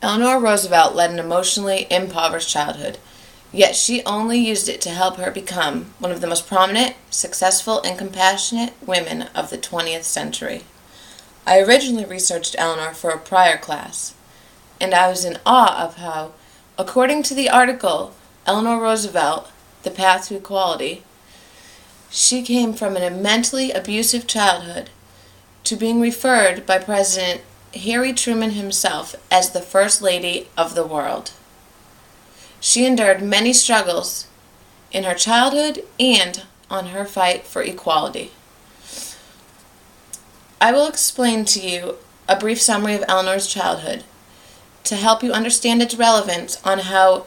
Eleanor Roosevelt led an emotionally impoverished childhood, yet she only used it to help her become one of the most prominent, successful, and compassionate women of the 20th century. I originally researched Eleanor for a prior class, and I was in awe of how, according to the article, Eleanor Roosevelt, The Path to Equality, she came from an immensely abusive childhood to being referred by President Harry Truman himself as the First Lady of the world. She endured many struggles in her childhood and on her fight for equality. I will explain to you a brief summary of Eleanor's childhood to help you understand its relevance on how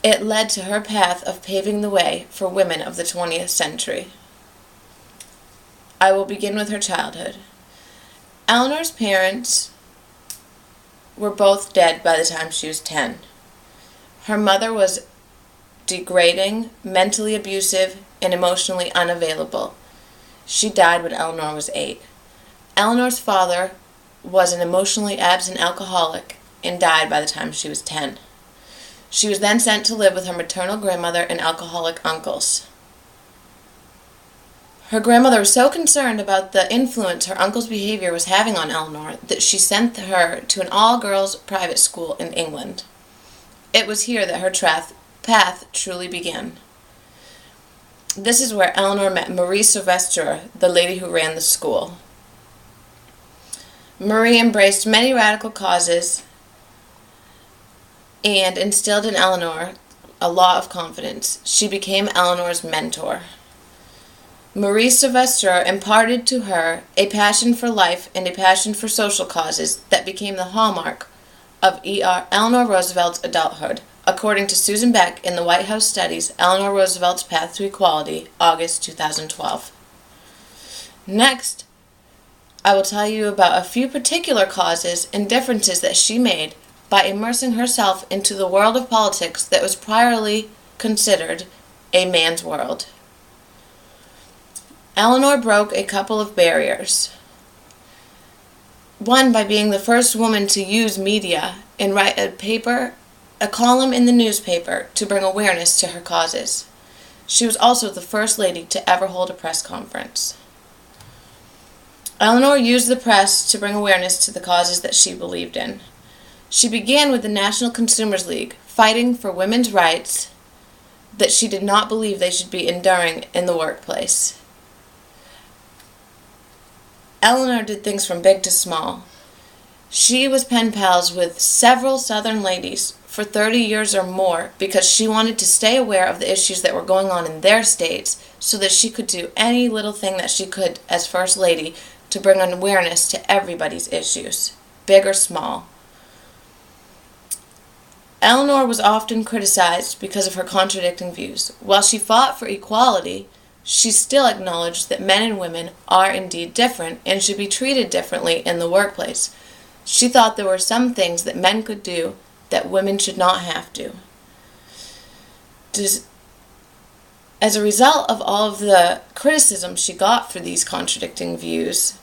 it led to her path of paving the way for women of the 20th century. I will begin with her childhood. Eleanor's parents were both dead by the time she was 10. Her mother was degrading, mentally abusive, and emotionally unavailable. She died when Eleanor was 8. Eleanor's father was an emotionally absent alcoholic and died by the time she was 10. She was then sent to live with her maternal grandmother and alcoholic uncles. Her grandmother was so concerned about the influence her uncle's behavior was having on Eleanor that she sent her to an all-girls private school in England. It was here that her path truly began. This is where Eleanor met Marie Sylvestre, the lady who ran the school. Marie embraced many radical causes and instilled in Eleanor a law of confidence. She became Eleanor's mentor. Marie Sylvestre imparted to her a passion for life and a passion for social causes that became the hallmark of Eleanor Roosevelt's adulthood, according to Susan Beck in the White House Studies, Eleanor Roosevelt's Path to Equality, August 2012. Next, I will tell you about a few particular causes and differences that she made by immersing herself into the world of politics that was priorly considered a man's world. Eleanor broke a couple of barriers. One, by being the first woman to use media and write a column in the newspaper to bring awareness to her causes. She was also the first lady to ever hold a press conference. Eleanor used the press to bring awareness to the causes that she believed in. She began with the National Consumers League, fighting for women's rights that she did not believe they should be enduring in the workplace. Eleanor did things from big to small. She was pen pals with several Southern ladies for 30 years or more because she wanted to stay aware of the issues that were going on in their states so that she could do any little thing that she could as First Lady to bring an awareness to everybody's issues, big or small. Eleanor was often criticized because of her contradicting views. While she fought for equality, she still acknowledged that men and women are indeed different and should be treated differently in the workplace. She thought there were some things that men could do that women should not have to. As a result of all of the criticism she got for these contradicting views,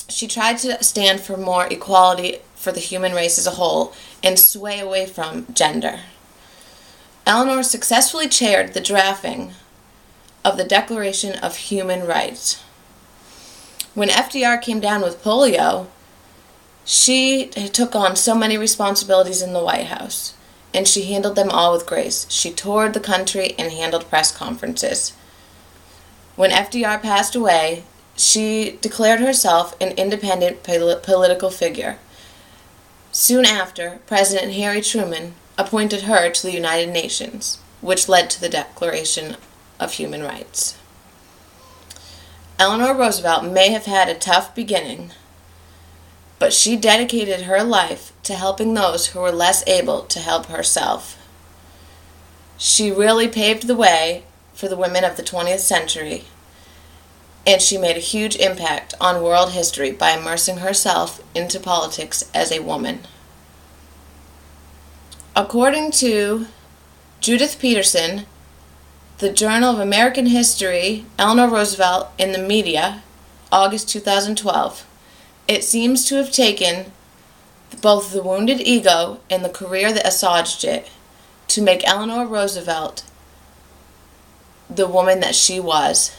she tried to stand for more equality for the human race as a whole and sway away from gender. Eleanor successfully chaired the drafting of the Declaration of Human Rights. When FDR came down with polio, she took on so many responsibilities in the White House, and she handled them all with grace. She toured the country and handled press conferences. When FDR passed away, she declared herself an independent political figure. Soon after, President Harry Truman appointed her to the United Nations, which led to the Declaration of Human Rights. Eleanor Roosevelt may have had a tough beginning, but she dedicated her life to helping those who were less able to help herself. She really paved the way for the women of the 20th century, and she made a huge impact on world history by immersing herself into politics as a woman. According to Judith Peterson, the Journal of American History, Eleanor Roosevelt in the Media, August 2012, it seems to have taken both the wounded ego and the career that assuaged it to make Eleanor Roosevelt the woman that she was